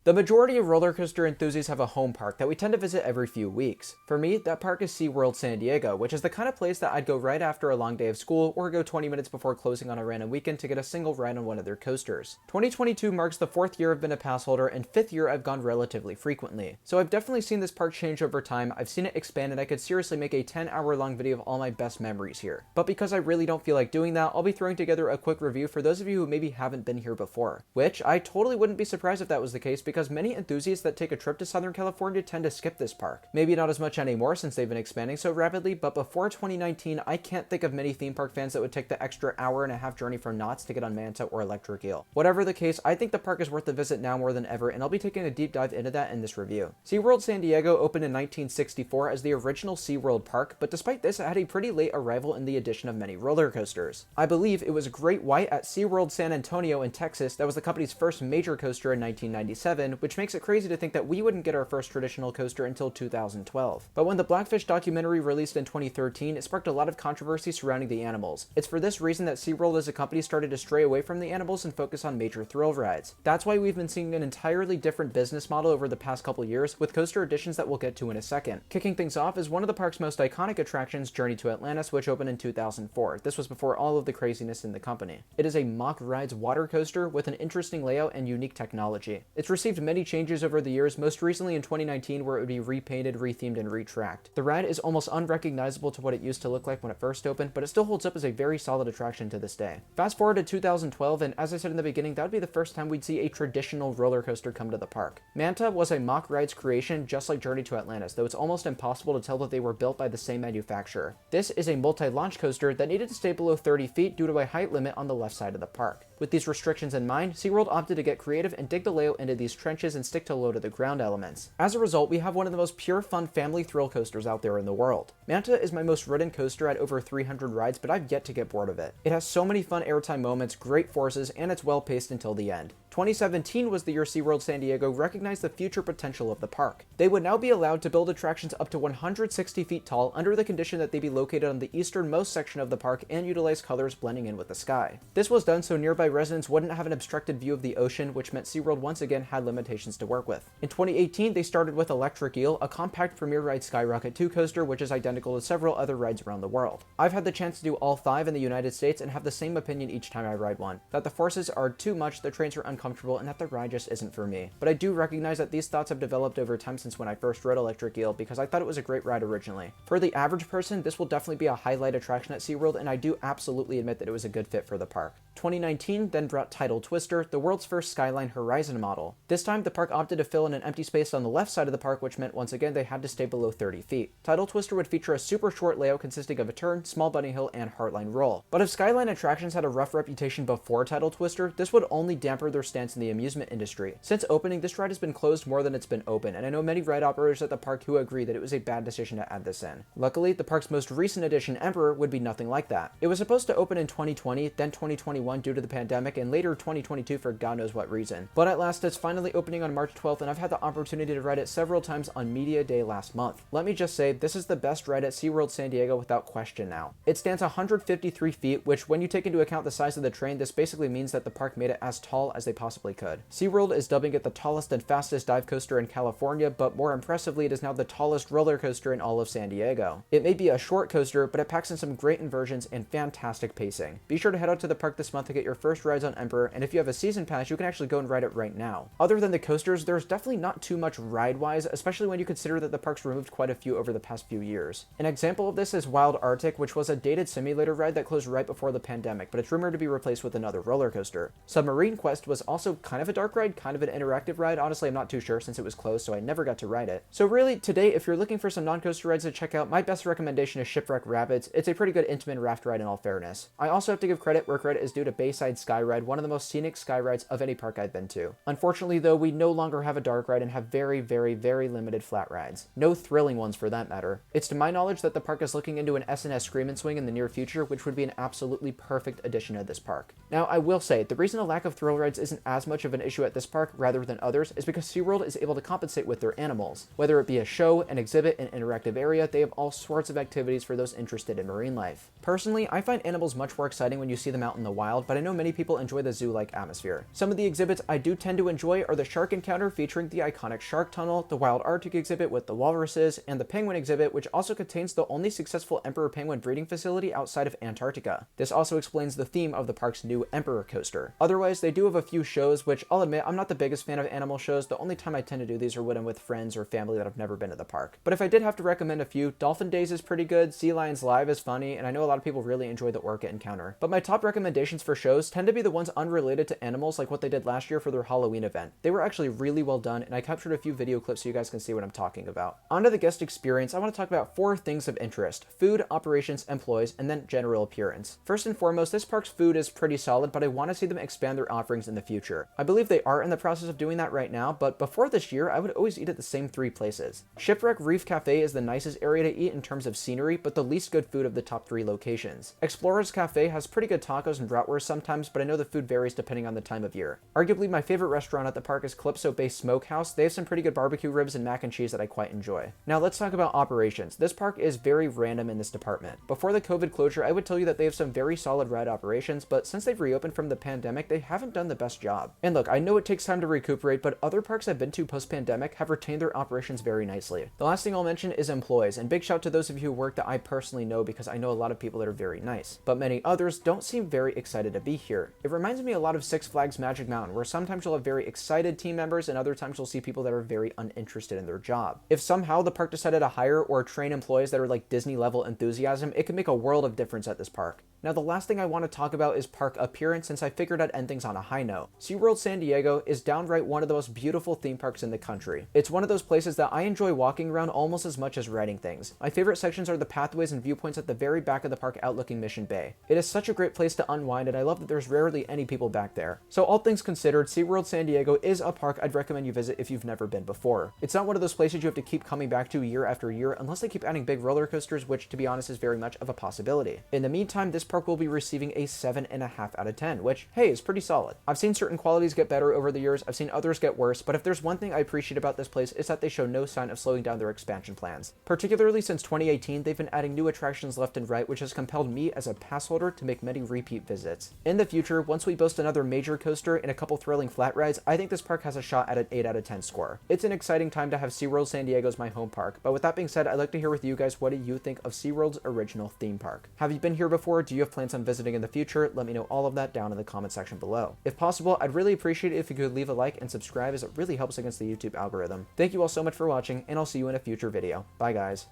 The majority of roller coaster enthusiasts have a home park that we tend to visit every few weeks. For me, that park is SeaWorld San Diego, which is the kind of place that I'd go right after a long day of school or go 20 minutes before closing on a random weekend to get a single ride on one of their coasters. 2022 marks the 4th year I've been a pass holder and 5th year I've gone relatively frequently. So I've definitely seen this park change over time, I've seen it expand, and I could seriously make a 10-hour long video of all my best memories here. But because I really don't feel like doing that, I'll be throwing together a quick review for those of you who maybe haven't been here before. Which, I totally wouldn't be surprised if that was the case, because many enthusiasts that take a trip to Southern California tend to skip this park. Maybe not as much anymore since they've been expanding so rapidly, but before 2019, I can't think of many theme park fans that would take the extra hour-and-a-half journey from Knott's to get on Manta or Electric Eel. Whatever the case, I think the park is worth the visit now more than ever, and I'll be taking a deep dive into that in this review. SeaWorld San Diego opened in 1964 as the original SeaWorld park, but despite this, it had a pretty late arrival in the addition of many roller coasters. I believe it was Great White at SeaWorld San Antonio in Texas that was the company's first major coaster in 1997, which makes it crazy to think that we wouldn't get our first traditional coaster until 2012. But when the Blackfish documentary released in 2013, it sparked a lot of controversy surrounding the animals. It's for this reason that SeaWorld as a company started to stray away from the animals and focus on major thrill rides. That's why we've been seeing an entirely different business model over the past couple years, with coaster additions that we'll get to in a second. Kicking things off is one of the park's most iconic attractions, Journey to Atlantis, which opened in 2004. This was before all of the craziness in the company. It is a mock rides water coaster with an interesting layout and unique technology. It's received many changes over the years, most recently in 2019 where it would be repainted, rethemed, and retracked. The ride is almost unrecognizable to what it used to look like when it first opened, but it still holds up as a very solid attraction to this day. Fast forward to 2012, and as I said in the beginning, that would be the first time we'd see a traditional roller coaster come to the park. Manta was a mock rides creation just like Journey to Atlantis, though it's almost impossible to tell that they were built by the same manufacturer. This is a multi-launch coaster that needed to stay below 30 feet due to a height limit on the left side of the park. With these restrictions in mind, SeaWorld opted to get creative and dig the layout into these trenches and stick to low to the ground elements. As a result, we have one of the most pure fun family thrill coasters out there in the world. Manta is my most ridden coaster at over 300 rides, but I've yet to get bored of it. It has so many fun airtime moments, great forces, and it's well paced until the end. 2017 was the year SeaWorld San Diego recognized the future potential of the park. They would now be allowed to build attractions up to 160 feet tall under the condition that they be located on the easternmost section of the park and utilize colors blending in with the sky. This was done so nearby residents wouldn't have an obstructed view of the ocean, which meant SeaWorld once again had limitations to work with. In 2018, they started with Electric Eel, a compact premier ride Skyrocket 2 coaster, which is identical to several other rides around the world. I've had the chance to do all 5 in the United States and have the same opinion each time I ride one, that the forces are too much, the trains are uncomfortable, and that the ride just isn't for me. But I do recognize that these thoughts have developed over time since when I first rode Electric Eel, because I thought it was a great ride originally. For the average person, this will definitely be a highlight attraction at SeaWorld, and I do absolutely admit that it was a good fit for the park. 2019 then brought Tidal Twister, the world's first Skyline Horizon model. This time, the park opted to fill in an empty space on the left side of the park, which meant once again they had to stay below 30 feet. Tidal Twister would feature a super short layout consisting of a turn, small bunny hill, and heartline roll. But if Skyline attractions had a rough reputation before Tidal Twister, this would only damper their stance in the amusement industry. Since opening, this ride has been closed more than it's been open, and I know many ride operators at the park who agree that it was a bad decision to add this in. Luckily, the park's most recent addition, Emperor, would be nothing like that. It was supposed to open in 2020, then 2021 due to the pandemic, and later 2022 for God knows what reason. But at last, it's finally opening on March 12th, and I've had the opportunity to ride it several times on Media Day last month. Let me just say, this is the best ride at SeaWorld San Diego without question now. It stands 153 feet, which when you take into account the size of the train, this basically means that the park made it as tall as they possibly could. SeaWorld is dubbing it the tallest and fastest dive coaster in California, but more impressively, it is now the tallest roller coaster in all of San Diego. It may be a short coaster, but it packs in some great inversions and fantastic pacing. Be sure to head out to the park this month to get your first rides on Emperor, and if you have a season pass, you can actually go and ride it right now. Other than the coasters, there's definitely not too much ride-wise, especially when you consider that the park's removed quite a few over the past few years. An example of this is Wild Arctic, which was a dated simulator ride that closed right before the pandemic, but it's rumored to be replaced with another roller coaster. Submarine Quest was also kind of a dark ride, kind of an interactive ride. Honestly, I'm not too sure since it was closed, so I never got to ride it. So really, today, if you're looking for some non-coaster rides to check out, my best recommendation is Shipwreck Rapids. It's a pretty good intimate raft ride in all fairness. I also have to give credit where credit is due to Bayside Skyride, one of the most scenic sky rides of any park I've been to. Unfortunately though, we no longer have a dark ride and have very limited flat rides. No thrilling ones for that matter. It's to my knowledge that the park is looking into an S&S Scream and Swing in the near future, which would be an absolutely perfect addition to this park. Now, I will say, the reason a lack of thrill rides isn't as much of an issue at this park rather than others is because SeaWorld is able to compensate with their animals. Whether it be a show, an exhibit, an interactive area, they have all sorts of activities for those interested in marine life. Personally, I find animals much more exciting when you see them out in the wild, but I know many people enjoy the zoo-like atmosphere. Some of the exhibits I do tend to enjoy are the shark encounter featuring the iconic shark tunnel, the wild Arctic exhibit with the walruses, and the penguin exhibit, which also contains the only successful emperor penguin breeding facility outside of Antarctica. This also explains the theme of the park's new Emperor coaster. Otherwise, they do have a few shows, which I'll admit I'm not the biggest fan of animal shows. The only time I tend to do these are when I'm with friends or family that have never been to the park. But if I did have to recommend a few, Dolphin Days is pretty good, Sea Lions Live is funny, and I know a lot of people really enjoy the Orca Encounter. But my top recommendations for shows tend to be the ones unrelated to animals, like what they did last year for their Halloween event. They were actually really well done, and I captured a few video clips so you guys can see what I'm talking about. On to the guest experience, I want to talk about 4 things of interest: food, operations, employees, and then general appearance. First and foremost, this park's food is pretty solid, but I want to see them expand their offerings in the future. I believe they are in the process of doing that right now, but before this year, I would always eat at the same 3 places. Shipwreck Reef Cafe is the nicest area to eat in terms of scenery, but the least good food of the top 3 locations. Explorers Cafe has pretty good tacos and bratwurst sometimes, but I know the food varies depending on the time of year. Arguably, my favorite restaurant at the park is Calypso Bay Smokehouse. They have some pretty good barbecue ribs and mac and cheese that I quite enjoy. Now let's talk about operations. This park is very random in this department. Before the COVID closure, I would tell you that they have some very solid ride operations, but since they've reopened from the pandemic, they haven't done the best job. And look, I know it takes time to recuperate, but other parks I've been to post-pandemic have retained their operations very nicely. The last thing I'll mention is employees, and big shout to those of you who work that I personally know because I know a lot of people that are very nice. But many others don't seem very excited to be here. It reminds me a lot of Six Flags Magic Mountain, where sometimes you'll have very excited team members and other times you'll see people that are very uninterested in their job. If somehow the park decided to hire or train employees that are like Disney level enthusiasm, it could make a world of difference at this park. Now the last thing I want to talk about is park appearance, since I figured I'd end things on a high note. SeaWorld San Diego is downright one of the most beautiful theme parks in the country. It's one of those places that I enjoy walking around almost as much as riding things. My favorite sections are the pathways and viewpoints at the very back of the park outlooking Mission Bay. It is such a great place to unwind, and I love that there's rarely any people back there. So all things considered, SeaWorld San Diego is a park I'd recommend you visit if you've never been before. It's not one of those places you have to keep coming back to year after year unless they keep adding big roller coasters, which to be honest is very much of a possibility. In the meantime, this park will be receiving a 7.5 out of 10, which, hey, is pretty solid. I've seen certain qualities get better over the years, I've seen others get worse, but if there's one thing I appreciate about this place, it's that they show no sign of slowing down their expansion plans. Particularly since 2018, they've been adding new attractions left and right, which has compelled me as a pass holder to make many repeat visits. In the future, once we boast another major coaster and a couple thrilling flat rides, I think this park has a shot at an 8 out of 10 score. It's an exciting time to have SeaWorld San Diego as my home park, but with that being said, I'd like to hear with you guys, what do you think of SeaWorld's original theme park? Have you been here before? Do you have plans on visiting in the future? Let me know all of that down in the comment section below. If possible, I'd really appreciate it if you could leave a like and subscribe, as it really helps against the YouTube algorithm. Thank you all so much for watching, and I'll see you in a future video. Bye guys.